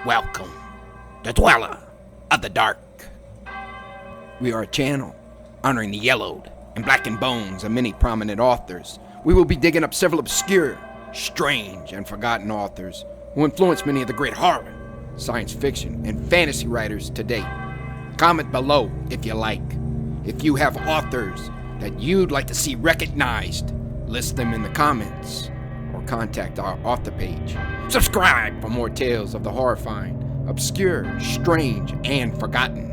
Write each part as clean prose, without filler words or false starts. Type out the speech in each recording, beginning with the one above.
Welcome, the Dweller of the Dark. We are a channel Honoring the yellowed and blackened bones of many prominent authors. We will be digging up several obscure, strange, and forgotten authors who influenced many of the great horror, science fiction, and fantasy writers today. Comment below if you like. If you have authors that you'd like to see recognized, list them in the comments or contact our author page. Subscribe for more tales of the horrifying, obscure, strange, and forgotten.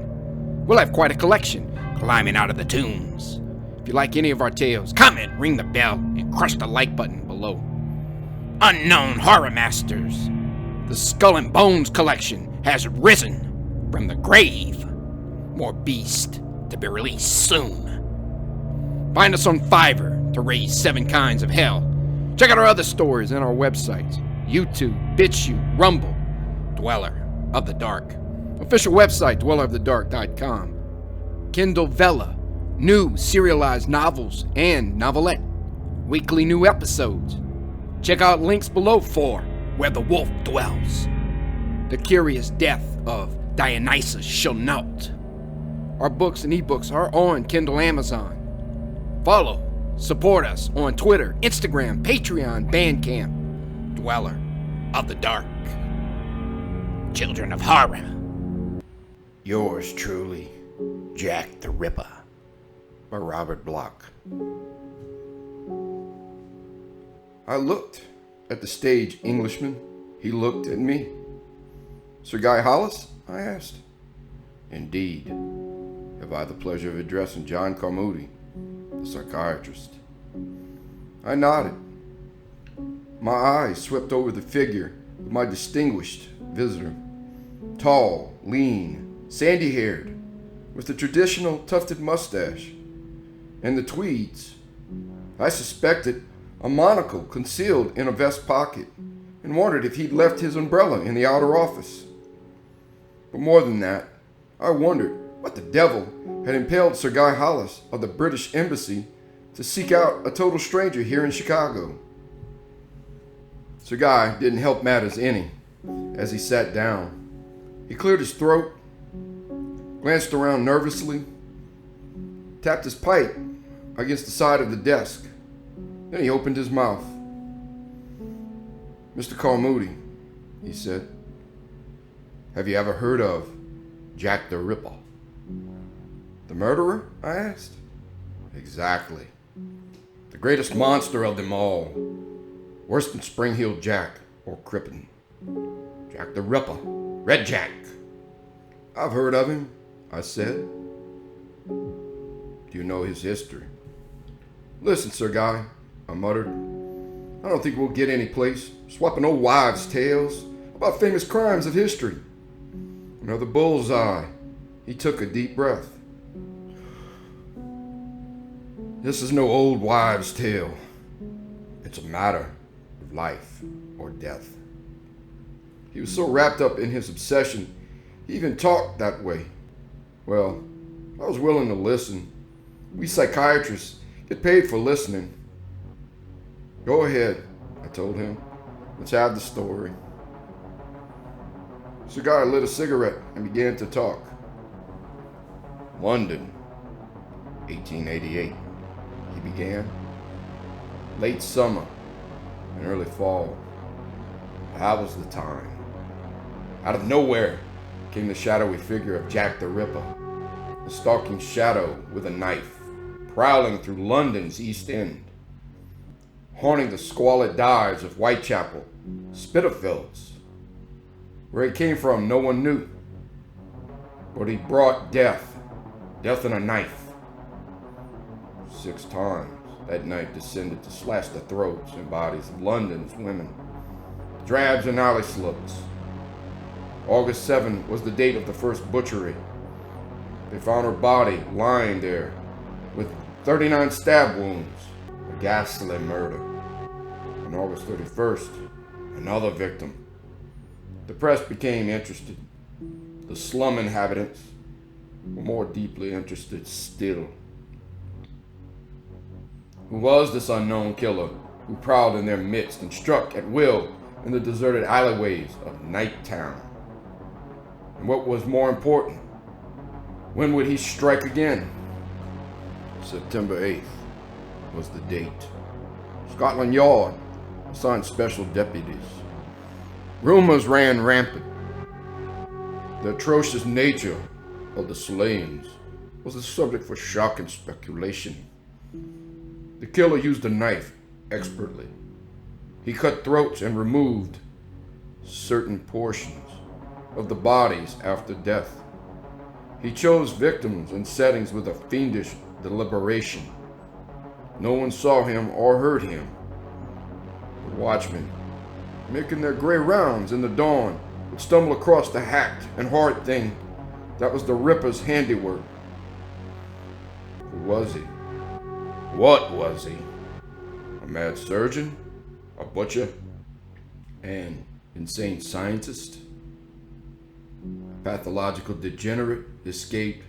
We'll have quite a collection climbing out of the tombs. If you like any of our tales, comment, ring the bell, and crush the like button below. Unknown Horror Masters. The Skull and Bones collection has risen from the grave. More beast to be released soon. Find us on Fiverr to raise 7 kinds of hell. Check out our other stories and our websites. YouTube, BitChute, Rumble, Dweller of the Dark. Official website, dwellerofthedark.com. Kindle Vella, new serialized novels and novelette. Weekly new episodes. Check out links below for Where the Wolf Dwells. The Curious Death of Dionysus Shall-Not. Our books and ebooks are on Kindle Amazon. Follow, support us on Twitter, Instagram, Patreon, Bandcamp. Dweller of the Dark. Children of Horror. Yours truly, Jack the Ripper, by Robert Bloch. I looked at the stage Englishman. He looked at me. Sir Guy Hollis? I asked. Indeed. Have I the pleasure of addressing John Carmody, the psychiatrist? I nodded. My eyes swept over the figure of my distinguished visitor. Tall, lean, sandy-haired, with the traditional tufted mustache and the tweeds. I suspected a monocle concealed in a vest pocket and wondered if he'd left his umbrella in the outer office. But more than that, I wondered what the devil had impelled Sir Guy Hollis of the British Embassy to seek out a total stranger here in Chicago. Sir Guy didn't help matters any as he sat down. He cleared his throat, glanced around nervously, tapped his pipe against the side of the desk. Then he opened his mouth. Mr. Carmody, he said, have you ever heard of Jack the Ripper? The murderer? I asked. Exactly. The greatest monster of them all. Worse than Spring-Heeled Jack or Crippen. Jack the Ripper. Red Jack. I've heard of him, I said. Do you know his history? Listen, Sir Guy, I muttered. I don't think we'll get any place swapping old wives' tales about famous crimes of history. Another bullseye. He took a deep breath. This is no old wives' tale. It's a matter of life or death. He was so wrapped up in his obsession, he even talked that way. Well, I was willing to listen. We psychiatrists get paid for listening. Go ahead, I told him. Let's have the story. Sir Guy lit a cigarette and began to talk. London, 1888, he began. Late summer and early fall. That was the time. Out of nowhere came the shadowy figure of Jack the Ripper, a stalking shadow with a knife, prowling through London's East End, haunting the squalid dives of Whitechapel, Spitalfields. Where he came from, no one knew, but he brought death in a knife. 6 times that knife descended to slash the throats and bodies of London's women, drabs and alley sluts. August 7 was the date of the first butchery. They found her body lying there with 39 stab wounds, a ghastly murder. On August 31st, another victim. The press became interested. The slum inhabitants were more deeply interested still. Who was this unknown killer who prowled in their midst and struck at will in the deserted alleyways of Night Town? And what was more important, when would he strike again? September 8th was the date. Scotland Yard assigned special deputies. Rumors ran rampant. The atrocious nature of the slayings was the subject for shock and speculation. The killer used a knife expertly. He cut throats and removed certain portions of the bodies after death. He chose victims and settings with a fiendish deliberation. No one saw him or heard him. The watchmen, making their gray rounds in the dawn, would stumble across the hacked and hard thing that was the Ripper's handiwork. Who was he? What was he? A mad surgeon? A butcher? An insane scientist? A pathological degenerate escaped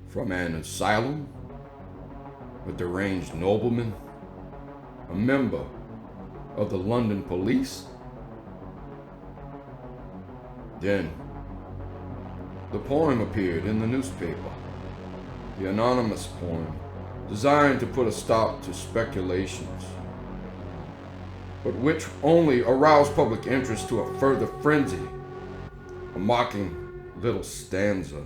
from an asylum? A deranged nobleman? A member of the London police? Then, the poem appeared in the newspaper. The anonymous poem, designed to put a stop to speculations, but which only aroused public interest to a further frenzy. A mocking little stanza.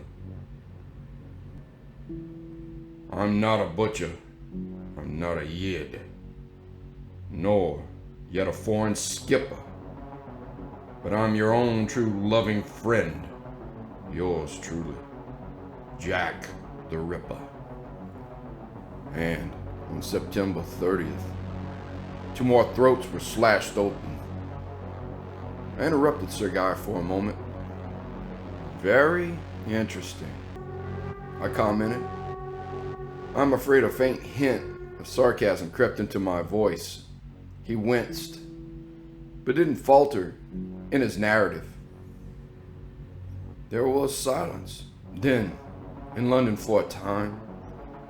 I'm not a butcher, I'm not a yid, nor yet a foreign skipper, but I'm your own true loving friend, yours truly, Jack the Ripper. And on September 30th, 2 more throats were slashed open. I interrupted Sir Guy for a moment. Very interesting, I commented. I'm afraid a faint hint of sarcasm crept into my voice. He winced, but didn't falter in his narrative. There was silence. Then, in London for a time,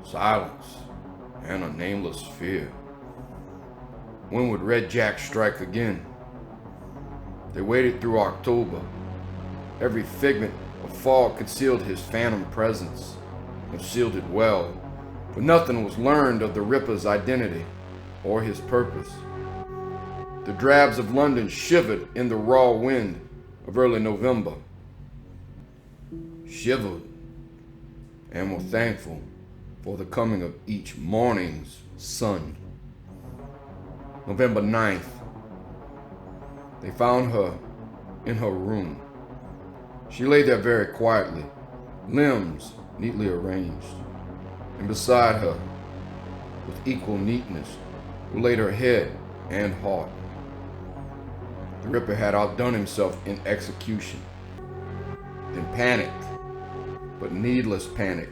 silence and a nameless fear. When would Red Jack strike again? They waited through October. Every figment of fog concealed his phantom presence, concealed it well, for nothing was learned of the Ripper's identity or his purpose. The drabs of London shivered in the raw wind of early November. Shivered and were thankful for the coming of each morning's sun. November 9th, they found her in her room. She lay there very quietly, limbs neatly arranged, and beside her, with equal neatness, were laid her head and heart. The Ripper had outdone himself in execution. Then panic, but needless panic.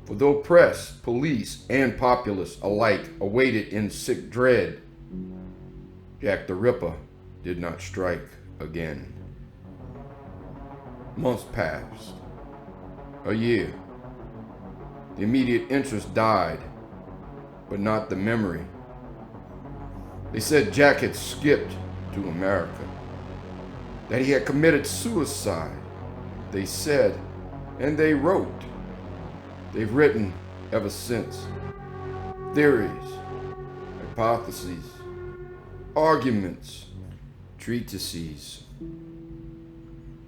For though press, police, and populace alike awaited in sick dread, Jack the Ripper did not strike again. Months passed. A year. The immediate interest died, but not the memory. They said Jack had skipped to America, that he had committed suicide. They said, and they wrote. They've written ever since. Theories, hypotheses, arguments, treatises.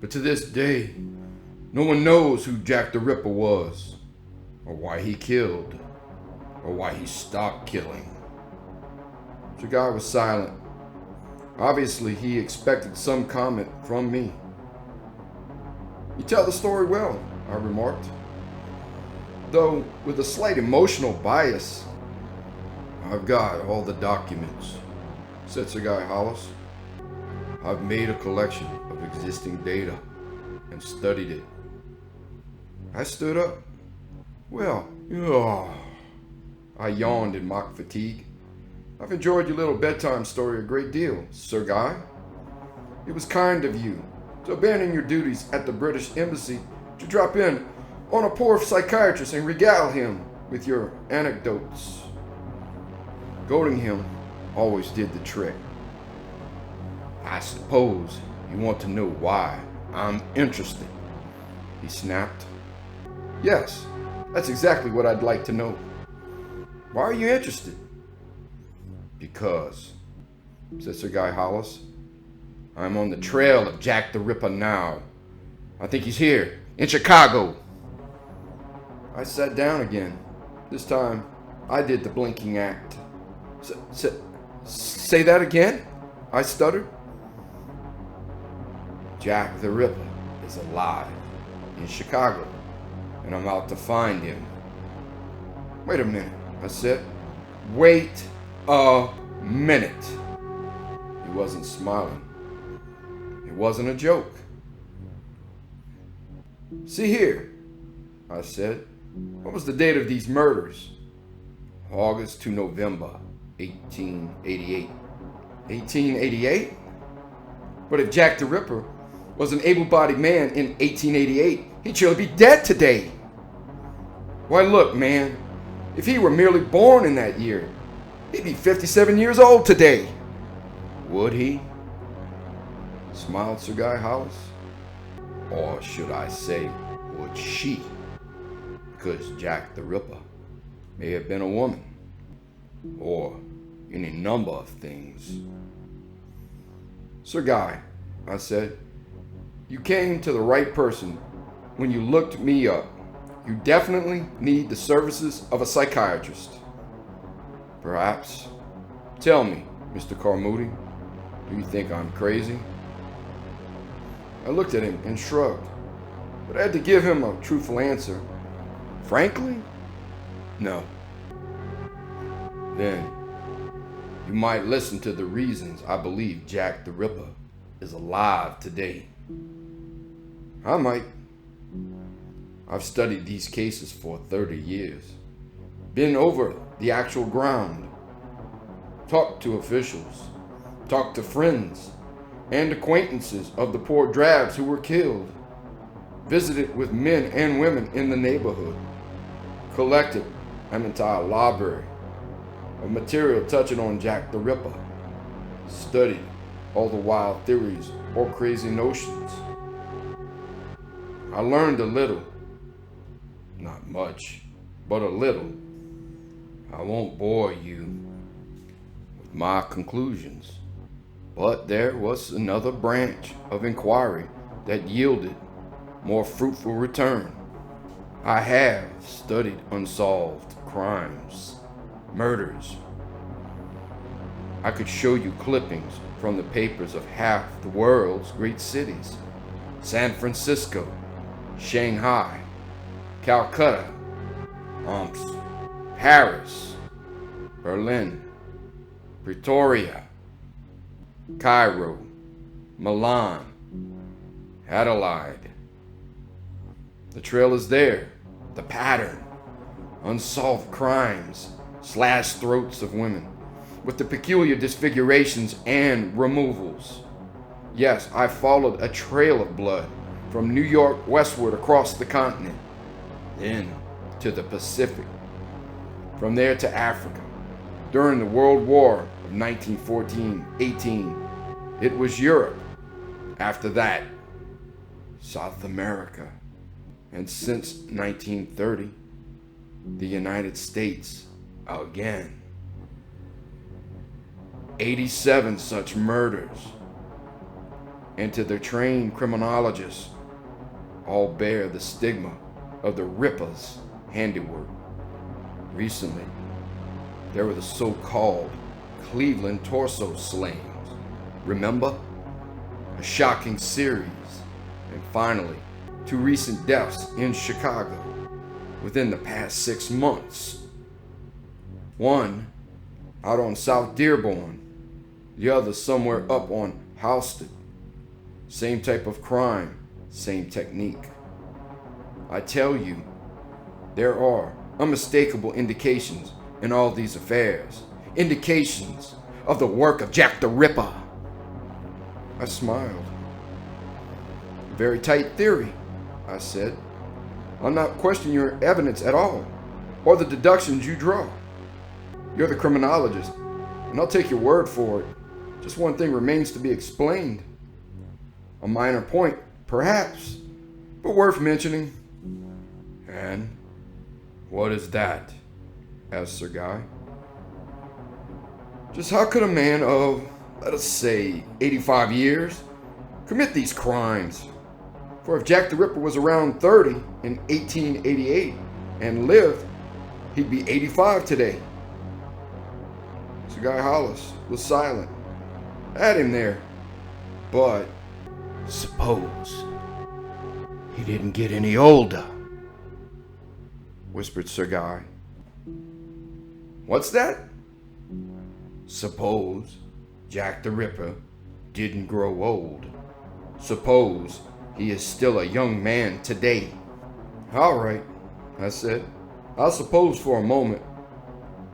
But to this day, no one knows who Jack the Ripper was, or why he killed, or why he stopped killing. The guy was silent. Obviously, he expected some comment from me. You tell the story well, I remarked, though with a slight emotional bias. I've got all the documents, said Sir Guy Hollis. I've made a collection of existing data and studied it. I stood up. Well, I yawned in mock fatigue. I've enjoyed your little bedtime story a great deal, Sir Guy. It was kind of you to abandon your duties at the British Embassy to drop in on a poor psychiatrist and regale him with your anecdotes. Goading him always did the trick. I suppose you want to know why I'm interested, he snapped. Yes, that's exactly what I'd like to know. Why are you interested? Because, said Sir Guy Hollis, I'm on the trail of Jack the Ripper now. I think he's here, in Chicago. I sat down again. This time, I did the blinking act. Say that again? I stuttered. Jack the Ripper is alive in Chicago, and I'm out to find him. Wait a minute, I said. Wait a minute. He wasn't smiling. It wasn't a joke. See here, I said. What was the date of these murders? August to November, 1888. 1888? But if Jack the Ripper was an able-bodied man in 1888, he'd surely be dead today. Why, look, man, if he were merely born in that year, he'd be 57 years old today. Would he? Smiled Sir Guy Hollis. Or should I say, would she? Because Jack the Ripper may have been a woman, or any number of things. Sir Guy, I said, you came to the right person when you looked me up. You definitely need the services of a psychiatrist. Perhaps. Tell me, Mr. Carmody, do you think I'm crazy? I looked at him and shrugged, but I had to give him a truthful answer. Frankly, no. Then, you might listen to the reasons I believe Jack the Ripper is alive today. I might. I've studied these cases for 30 years, been over the actual ground, talked to officials, talked to friends and acquaintances of the poor drabs who were killed, visited with men and women in the neighborhood, collected an entire library of material touching on Jack the Ripper, studied all the wild theories or crazy notions. I learned a little. Not much, but a little. I won't bore you with my conclusions, but there was another branch of inquiry that yielded more fruitful return. I have studied unsolved crimes, murders. I could show you clippings from the papers of half the world's great cities: San Francisco, Shanghai, Calcutta, Paris, Berlin, Pretoria, Cairo, Milan, Adelaide. The trail is there, the pattern. Unsolved crimes, slashed throats of women, with the peculiar disfigurations and removals. Yes, I followed a trail of blood from New York westward across the continent, then to the Pacific, from there to Africa. During the World War of 1914-18, it was Europe. After that, South America. And since 1930, the United States again. 87 such murders. And to the trained criminologists, all bear the stigma of the Ripper's handiwork. Recently, there were the so-called Cleveland torso slayings. Remember? A shocking series. And finally, 2 recent deaths in Chicago within the past 6 months. One out on South Dearborn, the other somewhere up on Halsted. Same type of crime, same technique. I tell you, there are unmistakable indications in all these affairs. Indications of the work of Jack the Ripper. I smiled. Very tight theory, I said. I'm not questioning your evidence at all, or the deductions you draw. You're the criminologist, and I'll take your word for it. Just one thing remains to be explained. A minor point Perhaps, but worth mentioning. And what is that? Asked Sir Guy. Just how could a man of, let us say, 85 years commit these crimes? For if Jack the Ripper was around 30 in 1888 and lived, he'd be 85 today. Sir Guy Hollis was silent. I had him there. But Suppose he didn't get any older, whispered Sir Guy. What's that? Suppose Jack the Ripper didn't grow old. Suppose he is still a young man today. All right, I said. I'll suppose for a moment.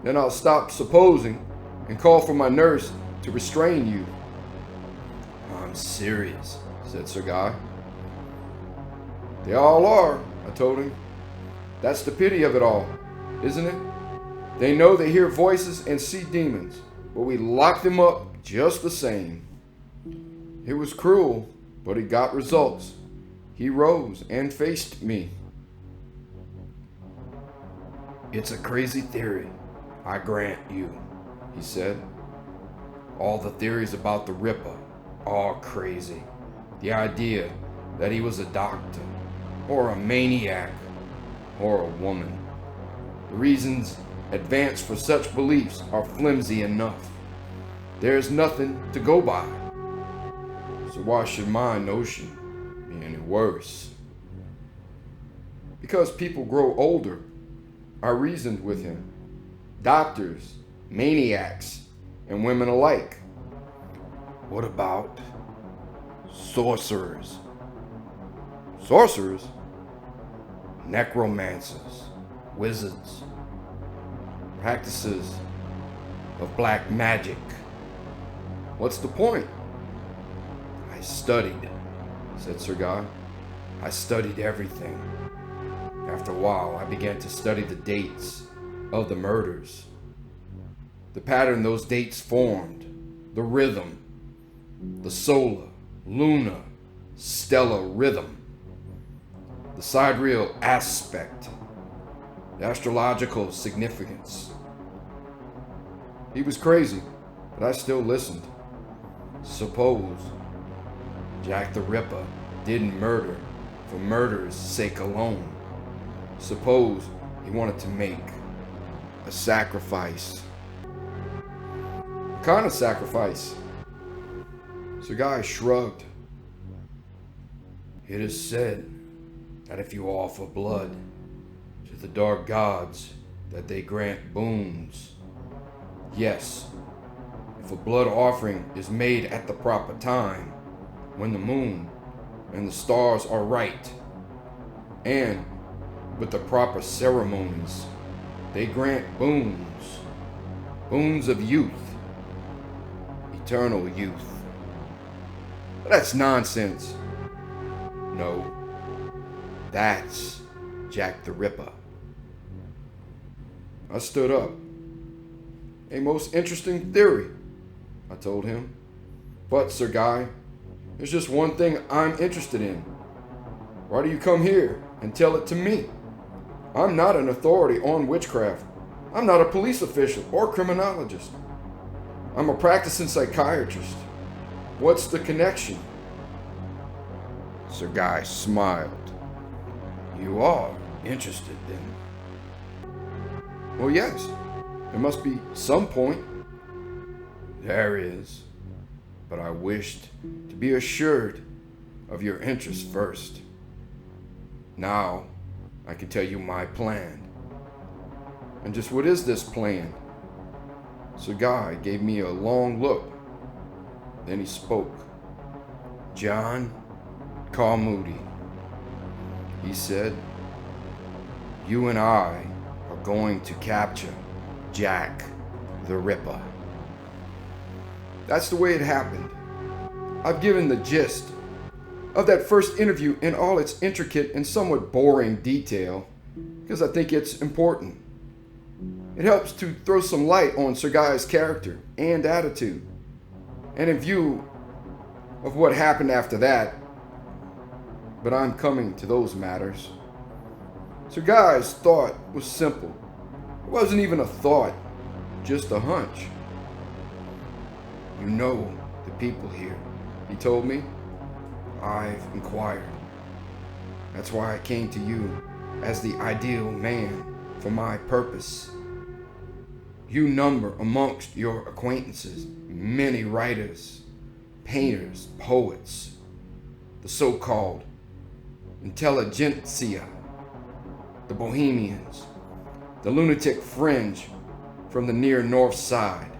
Then I'll stop supposing and call for my nurse to restrain you. I'm serious, said Sir Guy. They all are, I told him. That's the pity of it all, isn't it? They know they hear voices and see demons, but we lock them up just the same. It was cruel, but it got results. He rose and faced me. It's a crazy theory, I grant you, he said. All the theories about the Ripper are crazy. The idea that he was a doctor, or a maniac, or a woman. The reasons advanced for such beliefs are flimsy enough. There is nothing to go by. So why should my notion be any worse? Because people grow older. I reasoned with him. Doctors, maniacs, and women alike. What about sorcerers? Sorcerers? Necromancers, wizards, practices of black magic. What's the point? I studied, said Sir Guy. I studied everything. After a while, I began to study the dates of the murders. The pattern those dates formed, the rhythm, the solar, lunar, stellar rhythm, the sidereal aspect, the astrological significance. He was crazy, but I still listened. Suppose Jack the Ripper didn't murder for murder's sake alone. Suppose he wanted to make a sacrifice. What kind of sacrifice? Sir Guy shrugged. It is said that if you offer blood to the dark gods, that they grant boons. Yes, if a blood offering is made at the proper time, when the moon and the stars are right, and with the proper ceremonies, they grant boons. Boons of youth. Eternal youth. That's nonsense. No, that's Jack the Ripper. I stood up. A most interesting theory, I told him. But, Sir Guy, there's just one thing I'm interested in. Why do you come here and tell it to me? I'm not an authority on witchcraft. I'm not a police official or criminologist. I'm a practicing psychiatrist. What's the connection? Sir Guy smiled. You are interested then? Well, yes. There must be some point. There is. But I wished to be assured of your interest first. Now, I can tell you my plan. And just what is this plan? Sir Guy gave me a long look. Then he spoke. John Carmody, he said, you and I are going to capture Jack the Ripper. That's the way it happened. I've given the gist of that first interview in all its intricate and somewhat boring detail because I think it's important. It helps to throw some light on Sir Guy's character and attitude. And in view of what happened after that, but I'm coming to those matters. Sir Guy's thought was simple. It wasn't even a thought, just a hunch. You know the people here, he told me. I've inquired. That's why I came to you as the ideal man for my purpose. You number amongst your acquaintances many writers, painters, poets, the so-called intelligentsia, the bohemians, the lunatic fringe from the near north side.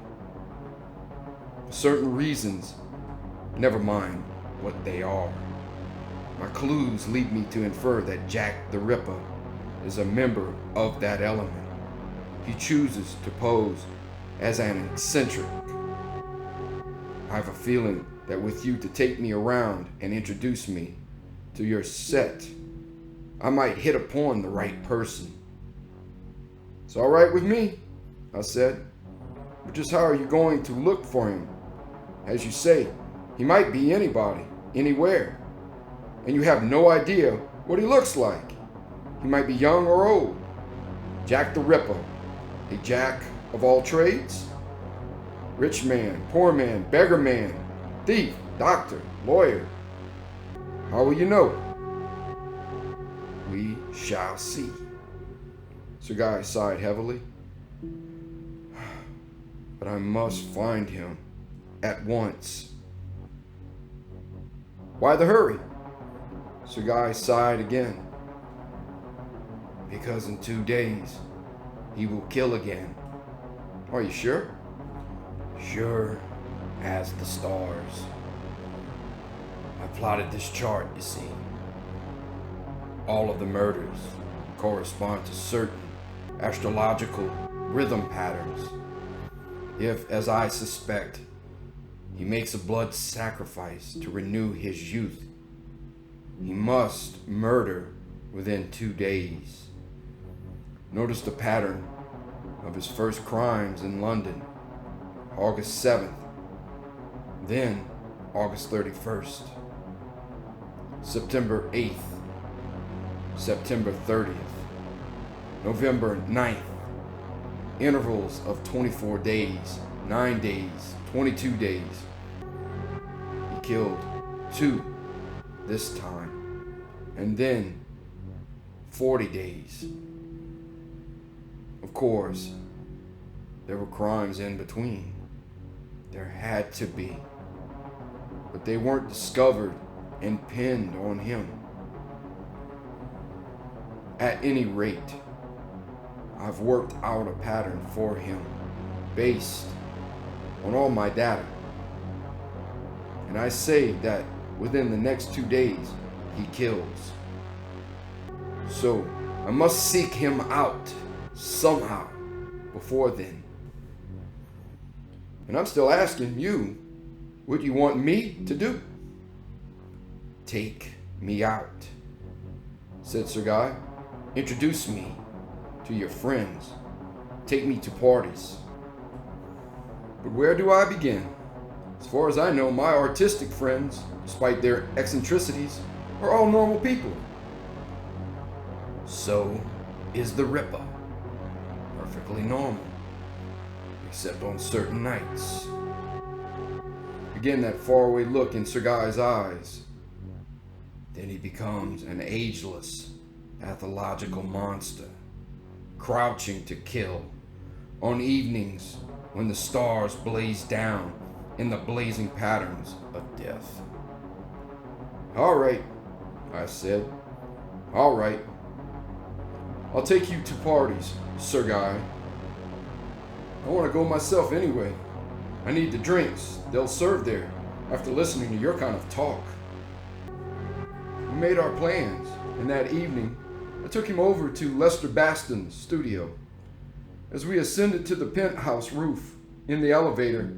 For certain reasons, never mind what they are, my clues lead me to infer that Jack the Ripper is a member of that element. He chooses to pose as an eccentric. I have a feeling that with you to take me around and introduce me to your set, I might hit upon the right person. It's all right with me, I said. But just how are you going to look for him? As you say, he might be anybody, anywhere. And you have no idea what he looks like. He might be young or old. Jack the Ripper, a jack of all trades? Rich man, poor man, beggar man, thief, doctor, lawyer. How will you know? We shall see. Sir Guy sighed heavily. But I must find him at once. Why the hurry? Sir Guy sighed again. Because in 2 days, he will kill again. Are you sure? Sure as the stars. I plotted this chart, you see. All of the murders correspond to certain astrological rhythm patterns. If, as I suspect, he makes a blood sacrifice to renew his youth, he must murder within 2 days. Notice the pattern of his first crimes in London, August 7th, then August 31st, September 8th, September 30th, November 9th, intervals of 24 days, 9 days, 22 days. He killed 2 this time, and then 40 days. Of course, there were crimes in between. There had to be. But they weren't discovered and pinned on him. At any rate, I've worked out a pattern for him based on all my data. And I say that within the next 2 days, he kills. So I must seek him out somehow before then. And I'm still asking you, what do you want me to do? Take me out, said Sir Guy. Introduce me to your friends. Take me to parties. But where do I begin? As far as I know, my artistic friends, despite their eccentricities, are all normal people. So is the Ripper. Perfectly normal. Except on certain nights. Again, that faraway look in Sir Guy's eyes. Then he becomes an ageless, pathological monster, crouching to kill on evenings when the stars blaze down in the blazing patterns of death. All right, I said. All right. I'll take you to parties, Sir Guy. I want to go myself anyway. I need the drinks they'll serve there after listening to your kind of talk. We made our plans, and that evening, I took him over to Lester Baston's studio. As we ascended to the penthouse roof in the elevator,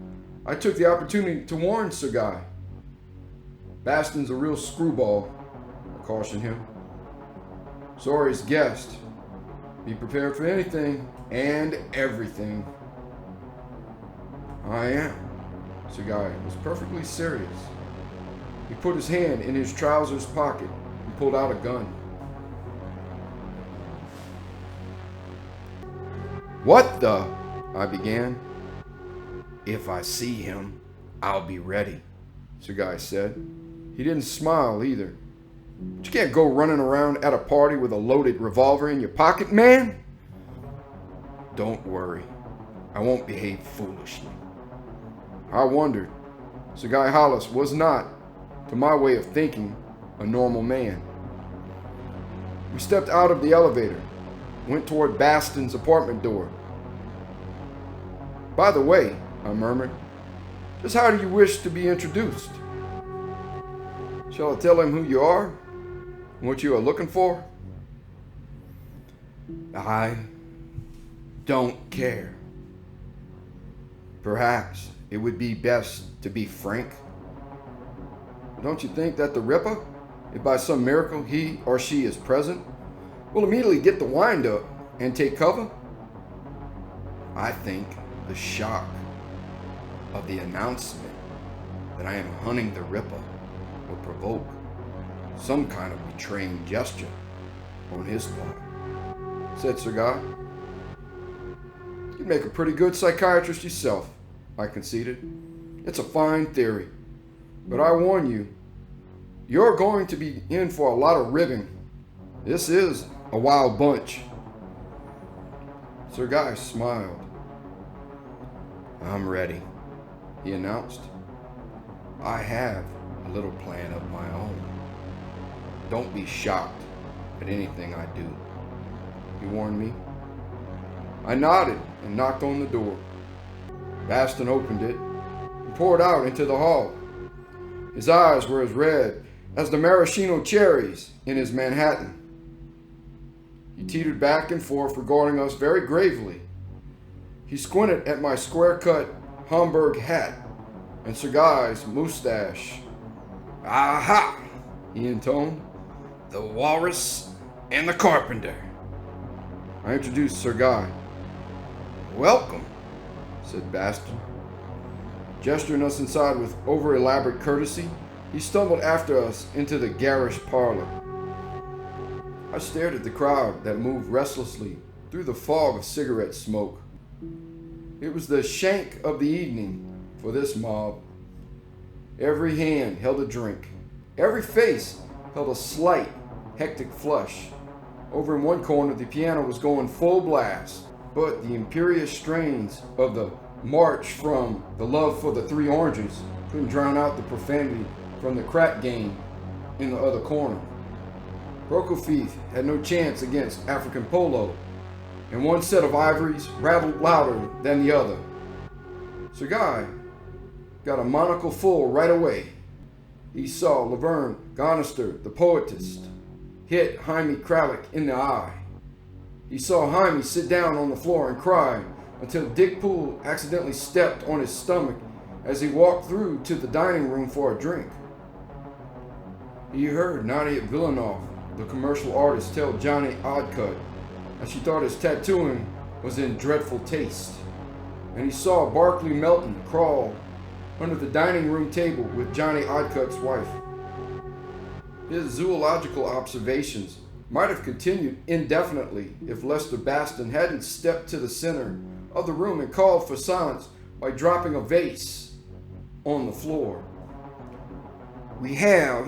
I took the opportunity to warn Sir Guy. Baston's a real screwball, I cautioned him. Sorry as guest. Be prepared for anything and everything. I am. Sir Guy was perfectly serious. He put his hand in his trousers pocket and and pulled out a gun. "What the?" I began. "If I see him, I'll be ready," Sir Guy said. He didn't smile either. "But you can't go running around at a party with a loaded revolver in your pocket, man." "Don't worry, I won't behave foolishly." I wondered. Sir Guy Hollis was not, to my way of thinking, a normal man. We stepped out of the elevator, went toward Baston's apartment door. "By the way," I murmured, "just how do you wish to be introduced?" "Shall I tell him who you are? What you are looking for?" "I don't care. Perhaps it would be best to be frank. Don't you think that the Ripper, if by some miracle he or she is present, will immediately get the wind up and take cover? I think the shock of the announcement that I am hunting the Ripper will provoke some kind of betraying gesture on his part," said Sir Guy. "You'd make a pretty good psychiatrist yourself," I conceded. "It's a fine theory, but I warn you, you're going to be in for a lot of ribbing. This is a wild bunch." Sir Guy smiled. "I'm ready," he announced. "I have a little plan of my own. Don't be shocked at anything I do," he warned me. I nodded and knocked on the door. Baston opened it and poured out into the hall. His eyes were as red as the maraschino cherries in his Manhattan. He teetered back and forth regarding us very gravely. He squinted at my square-cut Homburg hat and Sir Guy's mustache. "Aha!" he intoned. "The walrus and the carpenter." I introduced Sir Guy. "Welcome," said Baston. Gesturing us inside with over-elaborate courtesy, he stumbled after us into the garish parlor. I stared at the crowd that moved restlessly through the fog of cigarette smoke. It was the shank of the evening for this mob. Every hand held a drink. Every face held a slight, hectic flush. Over in one corner, the piano was going full blast, but the imperious strains of the march from The Love for the Three Oranges couldn't drown out the profanity from the crack game in the other corner. Prokofiev had no chance against African Polo, and one set of ivories rattled louder than the other. Sir Guy got a monocle full right away. He saw Laverne Gonister, the poetist, hit Jaime Kralik in the eye. He saw Jaime sit down on the floor and cry until Dick Poole accidentally stepped on his stomach as he walked through to the dining room for a drink. He heard Nadia Villanov, the commercial artist, tell Johnny Oddcut that she thought his tattooing was in dreadful taste. And he saw Barclay Melton crawl under the dining room table with Johnny Oddcut's wife. His zoological observations might have continued indefinitely if Lester Baston hadn't stepped to the center of the room and called for silence by dropping a vase on the floor. "We have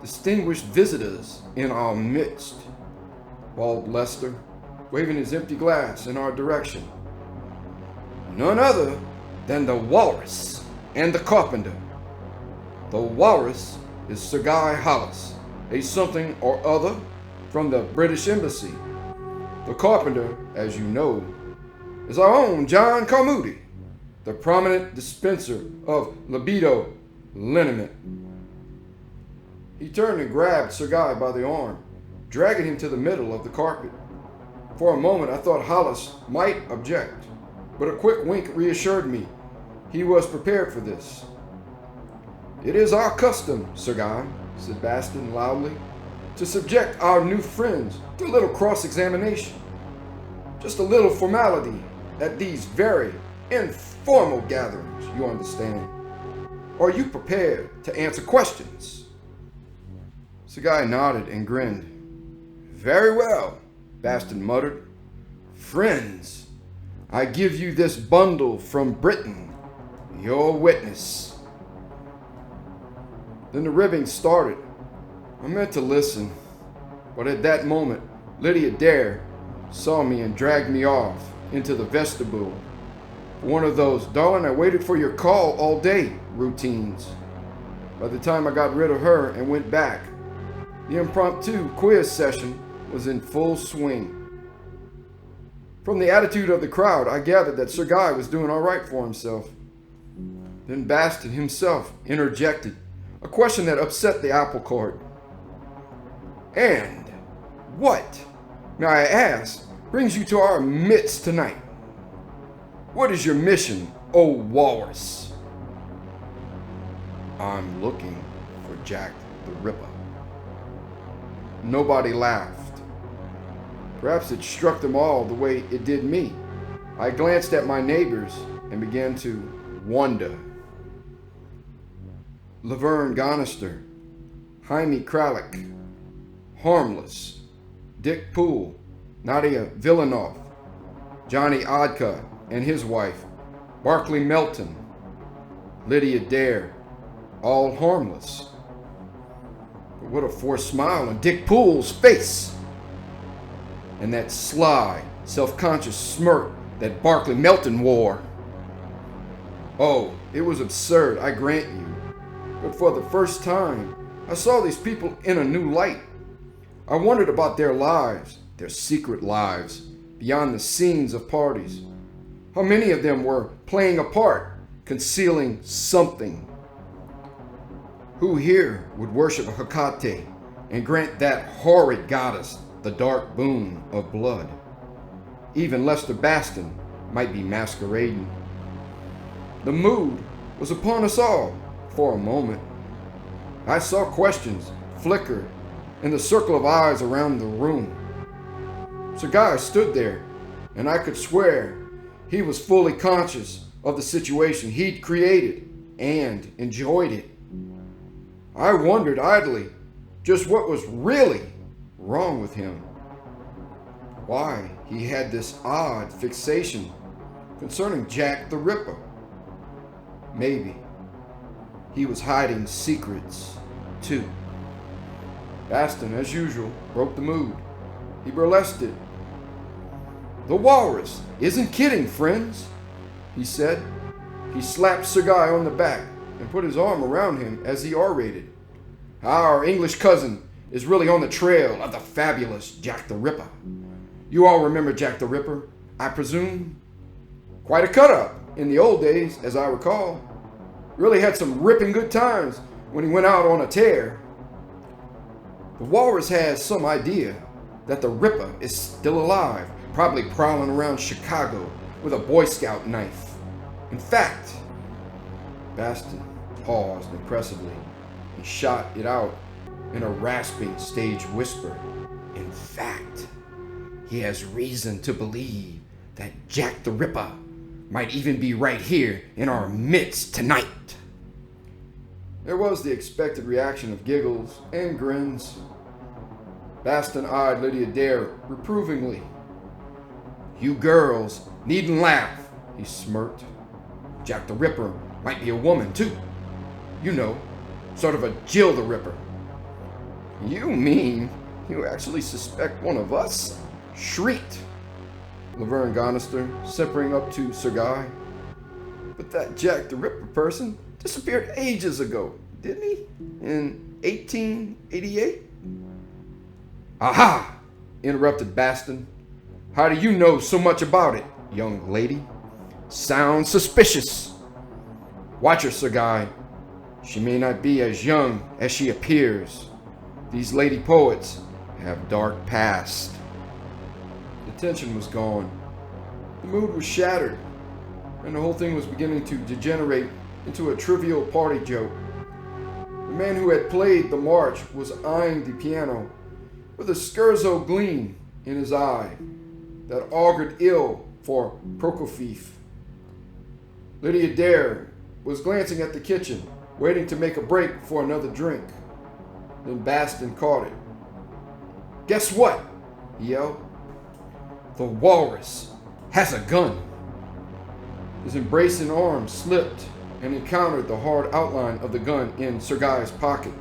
distinguished visitors in our midst," bawled Lester, waving his empty glass in our direction. "None other than the walrus and the carpenter. The walrus is Sir Guy Hollis, a something or other from the British Embassy. The carpenter, as you know, is our own John Carmody, the prominent dispenser of libido liniment." He turned and grabbed Sir Guy by the arm, dragging him to the middle of the carpet. For a moment I thought Hollis might object, but a quick wink reassured me he was prepared for this. "It is our custom, Sir Guy," said Baston loudly, "to subject our new friends to a little cross-examination. Just a little formality at these very informal gatherings, you understand. Are you prepared to answer questions?" The guy nodded and grinned. Very well, Baston muttered. Friends, I give you this bundle from Britain, your witness. Then the ribbing started. I meant to listen, but at that moment, Lydia Dare saw me and dragged me off into the vestibule. One of those, darling, I waited for your call all day routines. By the time I got rid of her and went back, the impromptu quiz session was in full swing. From the attitude of the crowd, I gathered that Sir Guy was doing all right for himself. Then Baston himself interjected, a question that upset the apple cart. And what, may I ask, brings you to our midst tonight? What is your mission, O walrus? I'm looking for Jack the Ripper. Nobody laughed. Perhaps it struck them all the way it did me. I glanced at my neighbors and began to wonder. Laverne Gonister, Jaime Kralik, Harmless, Dick Poole, Nadia Villanov, Johnny Odka and his wife, Barclay Melton, Lydia Dare, all harmless. But what a forced smile on Dick Poole's face! And that sly, self-conscious smirk that Barclay Melton wore. Oh, it was absurd, I grant you. But for the first time, I saw these people in a new light. I wondered about their lives, their secret lives, beyond the scenes of parties. How many of them were playing a part, concealing something? Who here would worship a Hecate and grant that horrid goddess the dark boon of blood? Even Lester Baston might be masquerading. The mood was upon us all for a moment. I saw questions flicker in the circle of eyes around the room. Sir Guy stood there, and I could swear he was fully conscious of the situation he'd created and enjoyed it. I wondered idly just what was really wrong with him. Why he had this odd fixation concerning Jack the Ripper. Maybe he was hiding secrets too. Baston, as usual, broke the mood. He burlesqued it. The walrus isn't kidding, friends, he said. He slapped Sir Guy on the back and put his arm around him as he orated. Our English cousin is really on the trail of the fabulous Jack the Ripper. You all remember Jack the Ripper, I presume? Quite a cut-up in the old days, as I recall. Really had some ripping good times when he went out on a tear. The walrus has some idea that the Ripper is still alive, probably prowling around Chicago with a Boy Scout knife. In fact, Baston paused impressively and shot it out in a rasping stage whisper. In fact, he has reason to believe that Jack the Ripper might even be right here in our midst tonight. There was the expected reaction of giggles and grins. Baston eyed Lydia Dare reprovingly. You girls needn't laugh, he smirked. Jack the Ripper might be a woman too. You know, sort of a Jill the Ripper. You mean you actually suspect one of us? Shrieked Laverne Gonister, simpering up to Sir Guy. But that Jack the Ripper person disappeared ages ago, didn't he? In 1888? Aha! Interrupted Baston. How do you know so much about it, young lady? Sounds suspicious. Watch her, Sir Guy. She may not be as young as she appears. These lady poets have dark past. The tension was gone. The mood was shattered, and the whole thing was beginning to degenerate into a trivial party joke. The man who had played the march was eyeing the piano with a scherzo gleam in his eye that augured ill for Prokofiev. Lydia Dare was glancing at the kitchen, waiting to make a break for another drink. Then Baston caught it. "Guess what?" he yelled. "The walrus has a gun." His embracing arm slipped and encountered the hard outline of the gun in Sir Guy's pocket.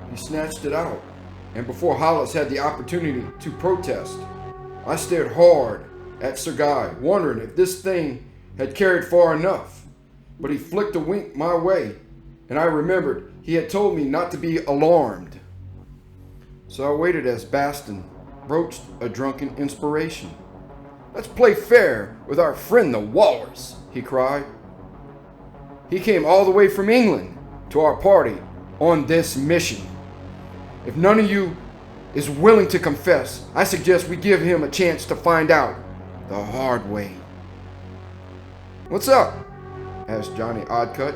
He snatched it out, and before Hollis had the opportunity to protest, I stared hard at Sir Guy, wondering if this thing had carried far enough. But he flicked a wink my way, and I remembered he had told me not to be alarmed. So I waited as Baston broached a drunken inspiration. "Let's play fair with our friend the walrus," he cried. "He came all the way from England to our party on this mission. If none of you is willing to confess, I suggest we give him a chance to find out the hard way." "What's up?" asked Johnny Oddcut.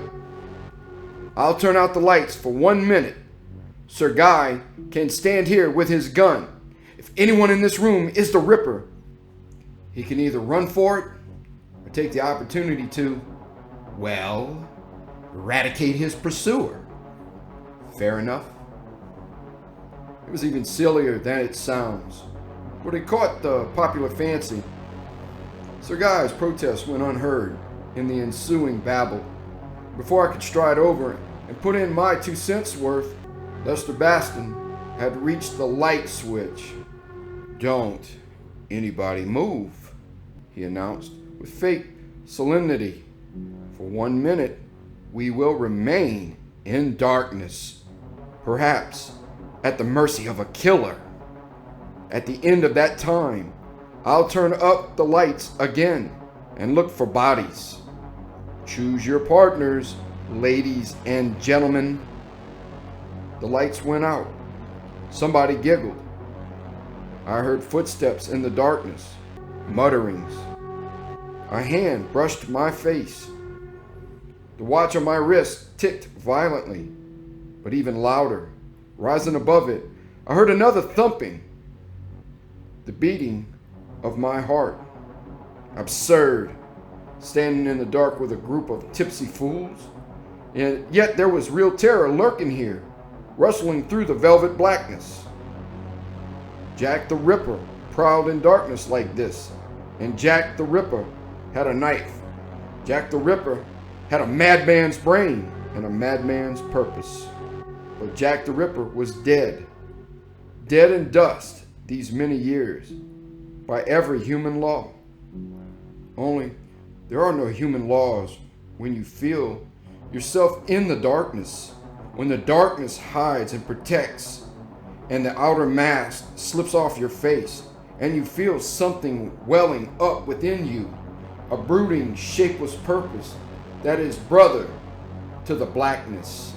"I'll turn out the lights for 1 minute. Sir Guy can stand here with his gun. If anyone in this room is the Ripper, he can either run for it or take the opportunity to, well, eradicate his pursuer. Fair enough?" It was even sillier than it sounds, but it caught the popular fancy. Sir Guy's protest went unheard in the ensuing babble. Before I could stride over and put in my 2 cents worth, Lester Baston had reached the light switch. "Don't anybody move," he announced with fake solemnity. "For 1 minute, we will remain in darkness, perhaps at the mercy of a killer. At the end of that time, I'll turn up the lights again and look for bodies. Choose your partners, ladies and gentlemen." The lights went out. Somebody giggled. I heard footsteps in the darkness, mutterings. A hand brushed my face. The watch on my wrist ticked violently, but even louder. Rising above it, I heard another thumping. The beating of my heart. Absurd, standing in the dark with a group of tipsy fools. And yet there was real terror lurking here, rustling through the velvet blackness. Jack the Ripper prowled in darkness like this, and Jack the Ripper had a knife. Jack the Ripper had a madman's brain and a madman's purpose. But Jack the Ripper was dead. Dead in dust these many years, by every human law. Only there are no human laws when you feel yourself in the darkness, when the darkness hides and protects, and the outer mask slips off your face, and you feel something welling up within you, a brooding, shapeless purpose that is brother to the blackness.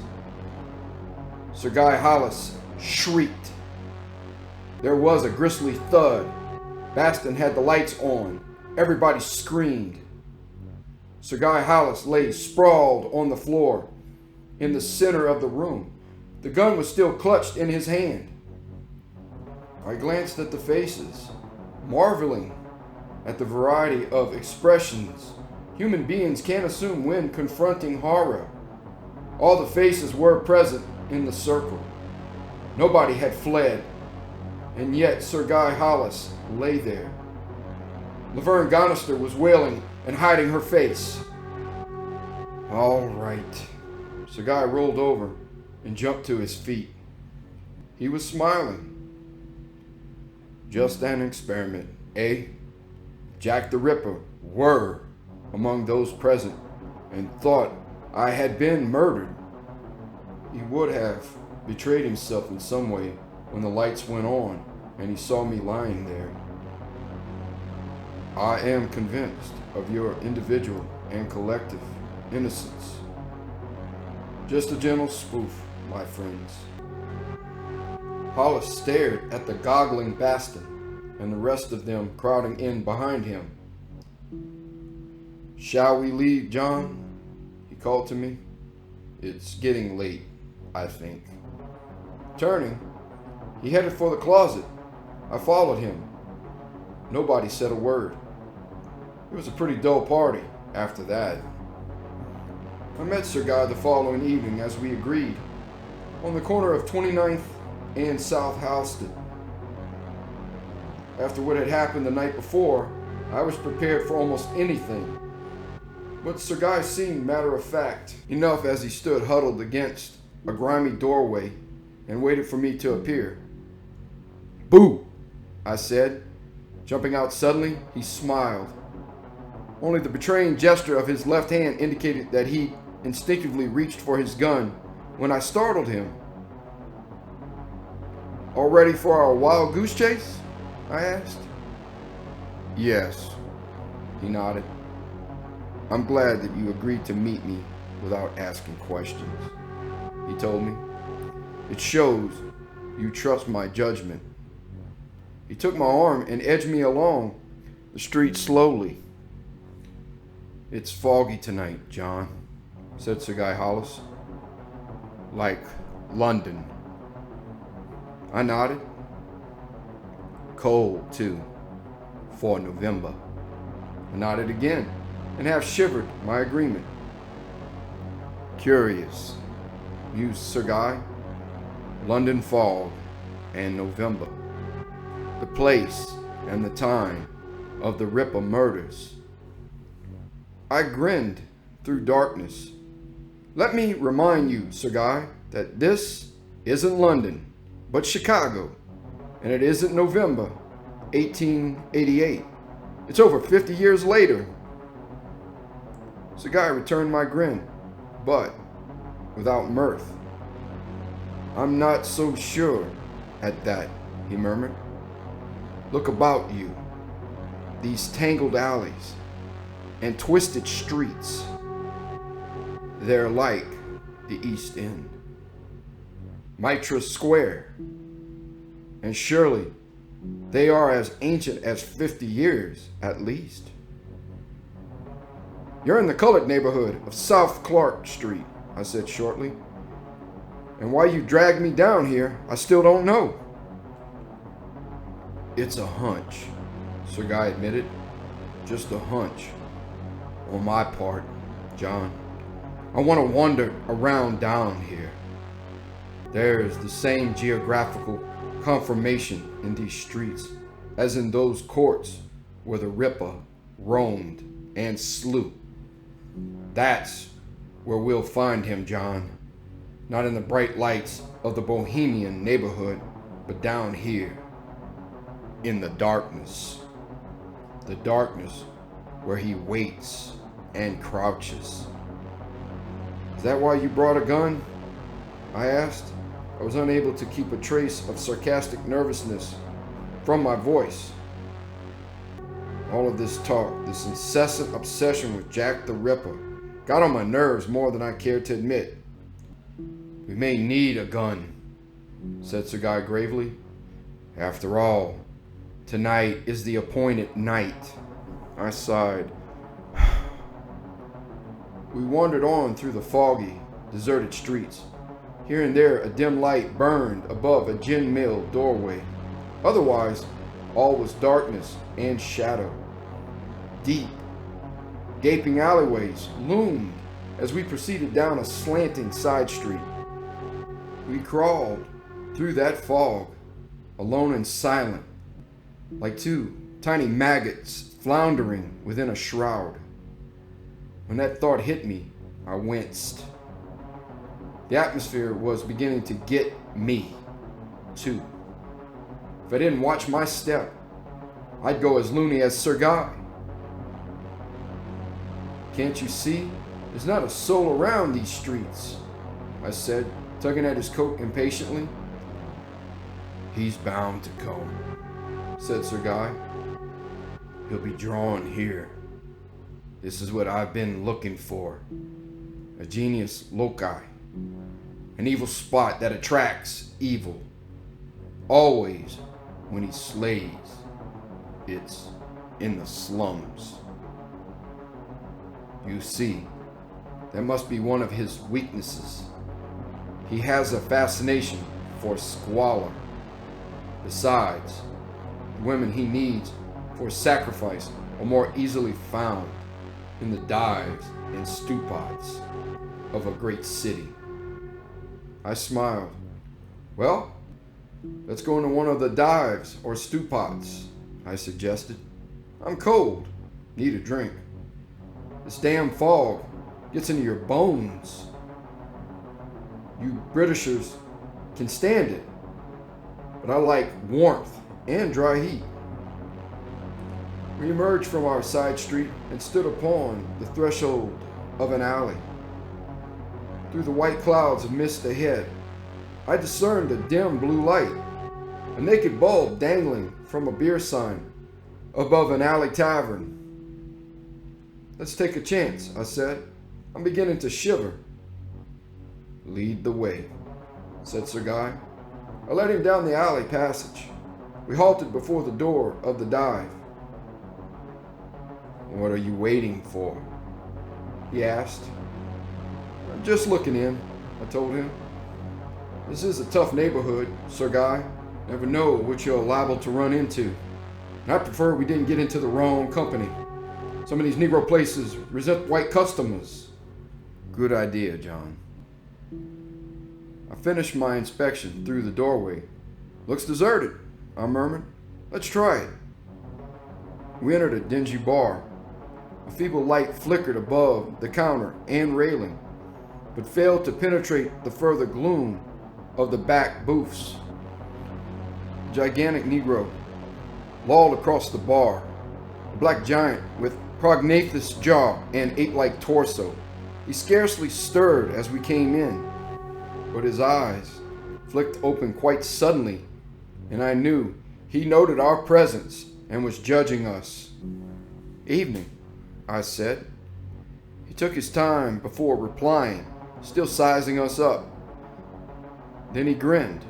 Sir Guy Hollis shrieked. There was a grisly thud. Baston had the lights on. Everybody screamed. Sir Guy Hollis lay sprawled on the floor in the center of the room. The gun was still clutched in his hand. I glanced at the faces, marveling at the variety of expressions human beings can assume when confronting horror. All the faces were present in the circle. Nobody had fled, and yet Sir Guy Hollis lay there. Laverne Gonister was wailing and hiding her face. All right. Sir Guy rolled over and jumped to his feet. He was smiling. Just an experiment, eh? Jack the Ripper were among those present and thought I had been murdered. He would have betrayed himself in some way when the lights went on and he saw me lying there. I am convinced of your individual and collective innocence. Just a gentle spoof, my friends. Hollis stared at the goggling Baston and the rest of them crowding in behind him. Shall we leave, John? He called to me. It's getting late, I think. Turning, he headed for the closet. I followed him. Nobody said a word. It was a pretty dull party after that. I met Sir Guy the following evening as we agreed. on the corner of 29th and South Houston. After what had happened the night before, I was prepared for almost anything. But Sir Guy seemed matter-of-fact enough as he stood huddled against a grimy doorway and waited for me to appear. "Boo!" I said. Jumping out suddenly, he smiled. Only the betraying gesture of his left hand indicated that he instinctively reached for his gun when I startled him. "All ready for our wild goose chase?" I asked. "Yes," he nodded. "I'm glad that you agreed to meet me without asking questions," he told me. "It shows you trust my judgment." He took my arm and edged me along the street slowly. "It's foggy tonight, John," said Sir Guy Hollis. "Like London." I nodded. "Cold, too, for November." I nodded again and half shivered my agreement. "Curious," mused Sir Guy. "London fog and November. The place and the time of the Ripper murders." I grinned through darkness. "Let me remind you, Sir Guy, that this isn't London, but Chicago, and it isn't November 1888. It's over 50 years later." Sir Guy returned my grin, but without mirth. "I'm not so sure at that," he murmured. "Look about you. These tangled alleys and twisted streets. They're like the East End. Mitra Square. And surely they are as ancient as 50 years at least." "You're in the colored neighborhood of South Clark Street," I said shortly. "And why you dragged me down here, I still don't know." "It's a hunch," Sir Guy admitted. "Just a hunch. On my part, John. I want to wander around down here. There's the same geographical confirmation in these streets as in those courts where the Ripper roamed and slew. That's where we'll find him, John. Not in the bright lights of the bohemian neighborhood, but down here, in the darkness. The darkness where he waits and crouches." "Is that why you brought a gun?" I asked. I was unable to keep a trace of sarcastic nervousness from my voice. All of this talk, this incessant obsession with Jack the Ripper, got on my nerves more than I cared to admit. "We may need a gun," said Sir Guy gravely. "After all, tonight is the appointed night." I sighed. We wandered on through the foggy, deserted streets. Here and there a dim light burned above a gin mill doorway. Otherwise, all was darkness and shadow. Deep, gaping alleyways loomed as we proceeded down a slanting side street. We crawled through that fog, alone and silent, like two tiny maggots floundering within a shroud. When that thought hit me, I winced. The atmosphere was beginning to get me, too. If I didn't watch my step, I'd go as loony as Sir Guy. "Can't you see? There's not a soul around these streets," I said, tugging at his coat impatiently. "He's bound to come," said Sir Guy. "He'll be drawn here. This is what I've been looking for. A genius loci. An evil spot that attracts evil. Always when he slays, it's in the slums. You see, that must be one of his weaknesses. He has a fascination for squalor. Besides, the women he needs for sacrifice are more easily found in the dives and stew pots of a great city." I smiled. Well, let's go into one of the dives or stew pots, I suggested. I'm cold. Need a drink. This damn fog gets into your bones. You Britishers can stand it, but I like warmth and dry heat. We emerged from our side street and stood upon the threshold of an alley. Through the white clouds of mist ahead, I discerned a dim blue light, a naked bulb dangling from a beer sign above an alley tavern. Let's take a chance, I said. I'm beginning to shiver. Lead the way, said Sir Guy. I led him down the alley passage. We halted before the door of the dive. What are you waiting for? He asked. I'm just looking in, I told him. This is a tough neighborhood, Sir Guy. Never know what you're liable to run into. And I prefer we didn't get into the wrong company. Some of these Negro places resent white customers. Good idea, John. I finished my inspection through the doorway. Looks deserted, I murmured. Let's try it. We entered a dingy bar. A feeble light flickered above the counter and railing, but failed to penetrate the further gloom of the back booths. A gigantic Negro lolled across the bar, a black giant with prognathous jaw and ape-like torso. He scarcely stirred as we came in, but his eyes flicked open quite suddenly, and I knew he noted our presence and was judging us. Evening, I said. He took his time before replying, still sizing us up. Then he grinned.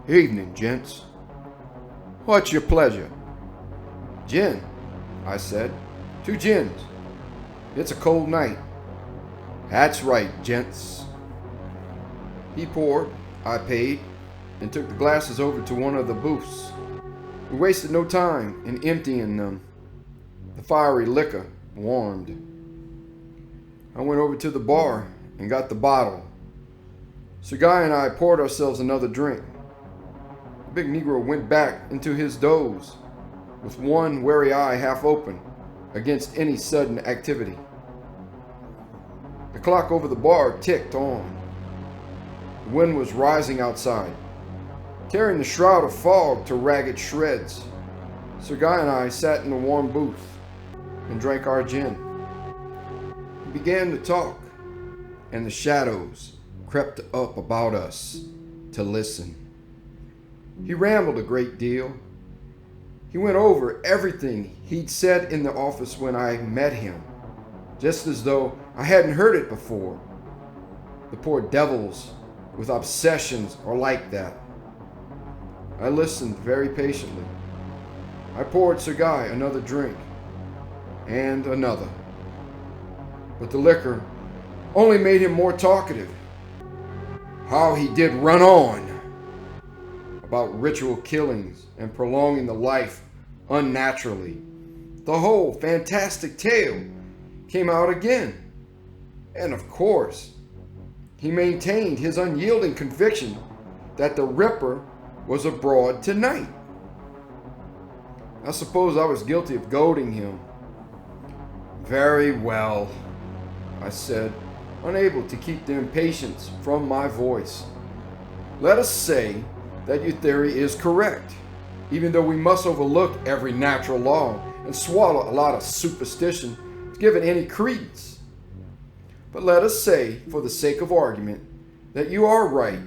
Evening, gents. What's your pleasure? Gin, I said. 2 gins. It's a cold night. That's right, gents. He poured, I paid, and took the glasses over to one of the booths. We wasted no time in emptying them. The fiery liquor warmed. I went over to the bar and got the bottle. Sir Guy and I poured ourselves another drink. The big Negro went back into his doze, with one wary eye half open against any sudden activity. The clock over the bar ticked on. The wind was rising outside, tearing the shroud of fog to ragged shreds. Sir Guy and I sat in the warm booth and drank our gin. We began to talk, and the shadows crept up about us to listen. He rambled a great deal. He went over everything he'd said in the office when I met him, just as though I hadn't heard it before. The poor devils with obsessions are like that. I listened very patiently. I poured Sir Guy another drink, and another. But the liquor only made him more talkative. How he did run on about ritual killings and prolonging the life unnaturally. The whole fantastic tale came out again. And of course, he maintained his unyielding conviction that the Ripper was abroad tonight. I suppose I was guilty of goading him. Very well, I said, unable to keep the impatience from my voice. Let us say that your theory is correct, even though we must overlook every natural law and swallow a lot of superstition to give it any credence. But let us say, for the sake of argument, that you are right.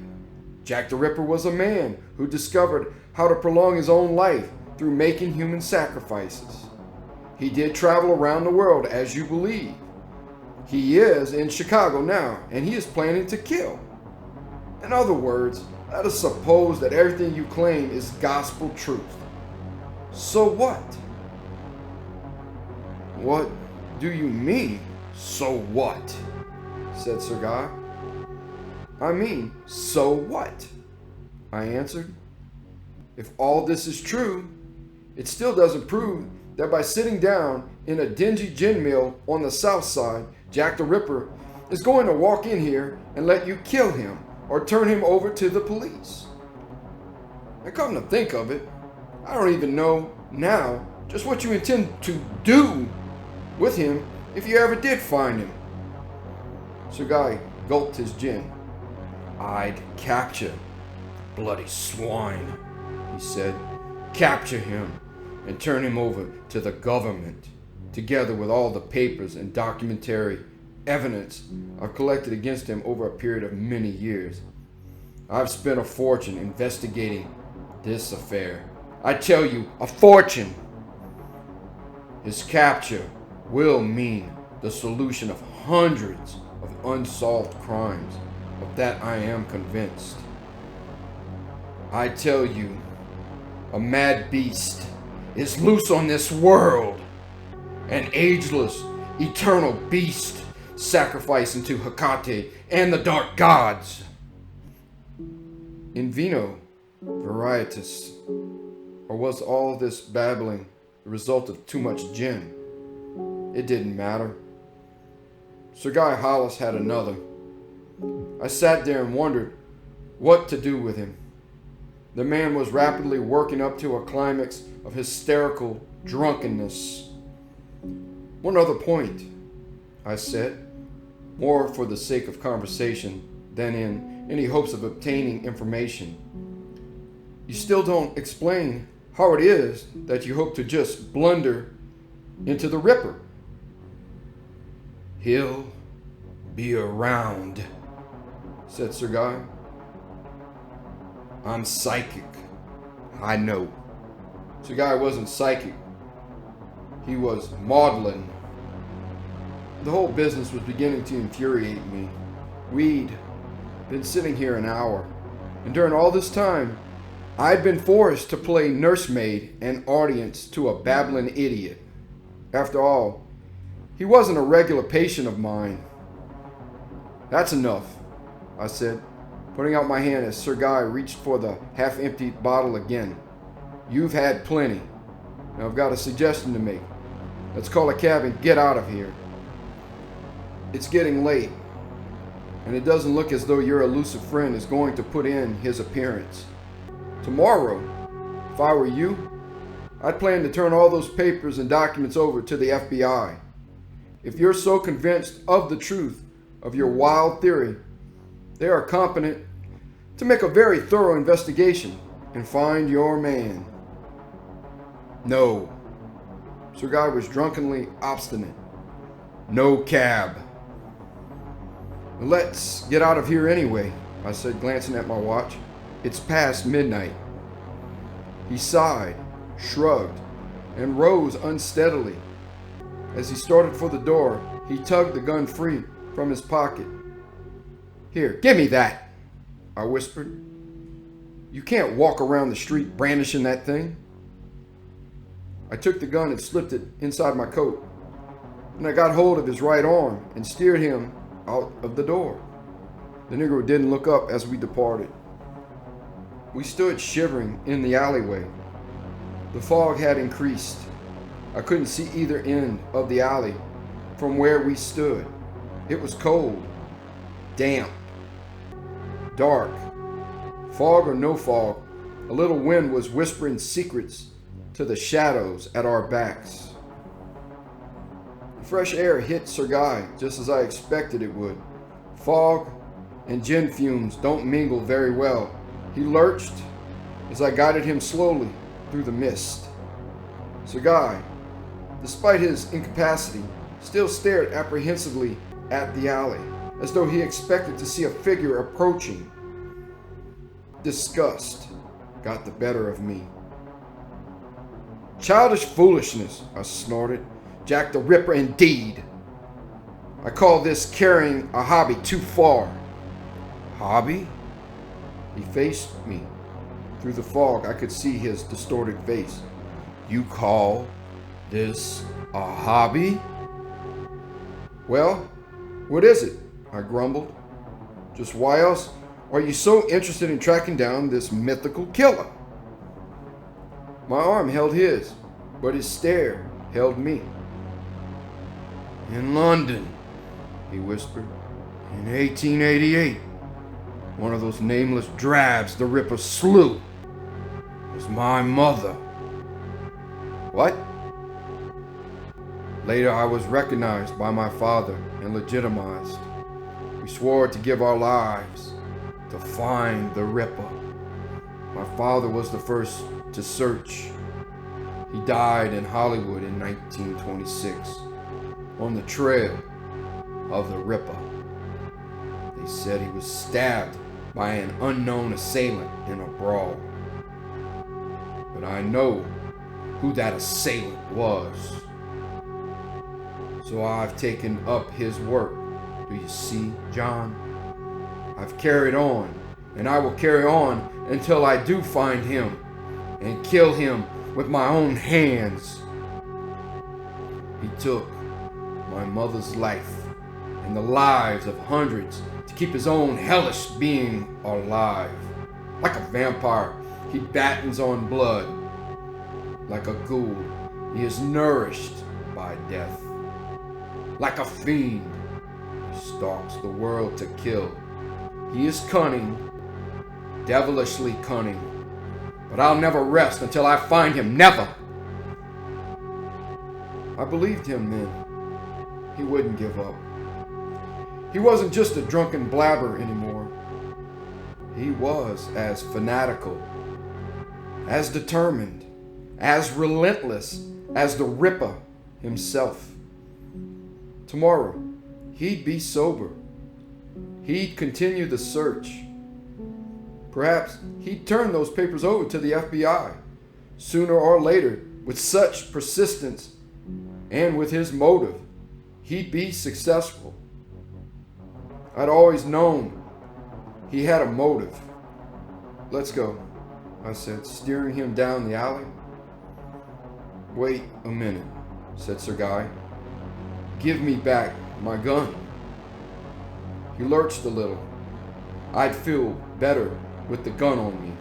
Jack the Ripper was a man who discovered how to prolong his own life through making human sacrifices. He did travel around the world, as you believe. He is in Chicago now, and he is planning to kill. In other words, let us suppose that everything you claim is gospel truth. So what? What do you mean, so what? Said Sir Guy. I mean, so what? I answered. If all this is true, it still doesn't prove that by sitting down in a dingy gin mill on the south side, Jack the Ripper is going to walk in here and let you kill him or turn him over to the police. And come to think of it, I don't even know now just what you intend to do with him if you ever did find him. Sir Guy gulped his gin. I'd capture the bloody swine, he said. Capture him and turn him over to the government, together with all the papers and documentary evidence I've collected against him over a period of many years. I've spent a fortune investigating this affair. I tell you, a fortune! His capture will mean the solution of hundreds of unsolved crimes. Of that I am convinced. I tell you, a mad beast is loose on this world. An ageless, eternal beast sacrificing to Hecate and the dark gods. In vino varietas, or was all this babbling the result of too much gin? It didn't matter. Sir Guy Hollis had another. I sat there and wondered what to do with him. The man was rapidly working up to a climax of hysterical drunkenness. One other point, I said, more for the sake of conversation than in any hopes of obtaining information. You still don't explain how it is that you hope to just blunder into the Ripper. He'll be around, said Sir Guy. I'm psychic. I know. Sir Guy wasn't psychic. He was maudlin. The whole business was beginning to infuriate me. We'd been sitting here an hour, and during all this time, I'd been forced to play nursemaid and audience to a babbling idiot. After all, he wasn't a regular patient of mine. That's enough, I said, putting out my hand as Sir Guy reached for the half-emptied bottle again. You've had plenty. Now I've got a suggestion to make. Let's call a cab and get out of here. It's getting late, and it doesn't look as though your elusive friend is going to put in his appearance. Tomorrow, if I were you, I'd plan to turn all those papers and documents over to the FBI. If you're so convinced of the truth of your wild theory, they are competent to make a very thorough investigation and find your man. No. Sir Guy was drunkenly obstinate. No cab. Let's get out of here anyway, I said, glancing at my watch. It's past midnight. He sighed, shrugged, and rose unsteadily. As he started for the door, he tugged the gun free from his pocket. Here, give me that, I whispered. You can't walk around the street brandishing that thing. I took the gun and slipped it inside my coat. And I got hold of his right arm and steered him out of the door. The Negro didn't look up as we departed. We stood shivering in the alleyway. The fog had increased. I couldn't see either end of the alley from where we stood. It was cold, damp, dark. Fog or no fog, a little wind was whispering secrets to the shadows at our backs. The fresh air hit Sir Guy just as I expected it would. Fog and gin fumes don't mingle very well. He lurched as I guided him slowly through the mist. Sir Guy, despite his incapacity, still stared apprehensively at the alley, as though he expected to see a figure approaching. Disgust got the better of me. Childish foolishness, I snorted. Jack the Ripper indeed. I call this carrying a hobby too far. Hobby? He faced me. Through the fog, I could see his distorted face. You call this a hobby? Well, what is it? I grumbled. Just why else are you so interested in tracking down this mythical killer? My arm held his, but his stare held me. In London, he whispered. In 1888, one of those nameless drabs the Ripper slew was my mother. What? Later, I was recognized by my father and legitimized. We swore to give our lives to find the Ripper. My father was the first to search. He died in Hollywood in 1926 on the trail of the Ripper. They said he was stabbed by an unknown assailant in a brawl. But I know who that assailant was. So I've taken up his work. Do you see, John? I've carried on, and I will carry on until I do find him and kill him with my own hands. He took my mother's life and the lives of hundreds to keep his own hellish being alive. Like a vampire, he battens on blood. Like a ghoul, he is nourished by death. Like a fiend, he stalks the world to kill. He is cunning, devilishly cunning, but I'll never rest until I find him, never! I believed him then. He wouldn't give up. He wasn't just a drunken blabber anymore. He was as fanatical, as determined, as relentless as the Ripper himself. Tomorrow, he'd be sober. He'd continue the search. Perhaps he'd turn those papers over to the FBI, sooner or later, with such persistence and with his motive. He'd be successful. I'd always known he had a motive. Let's go, I said, steering him down the alley. Wait a minute, said Sir Guy. Give me back my gun. He lurched a little. I'd feel better with the gun on me.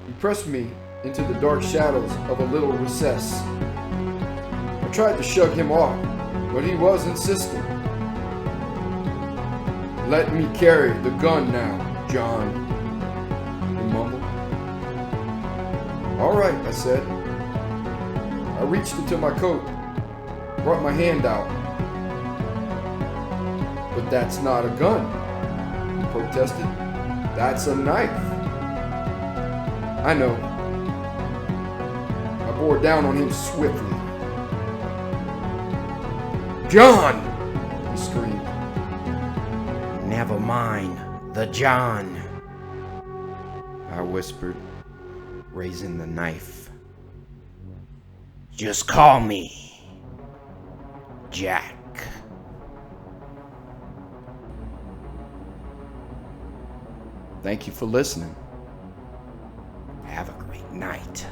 He pressed me into the dark shadows of a little recess. I tried to shug him off, but he was insistent. Let me carry the gun now, John, he mumbled. All right, I said. I reached into my coat, brought my hand out. But that's not a gun, he protested. That's a knife. I know. I bore down on him swiftly. John! He screamed. Never mind the John, I whispered, raising the knife. just call me Jack. Thank you for listening. Have a great night.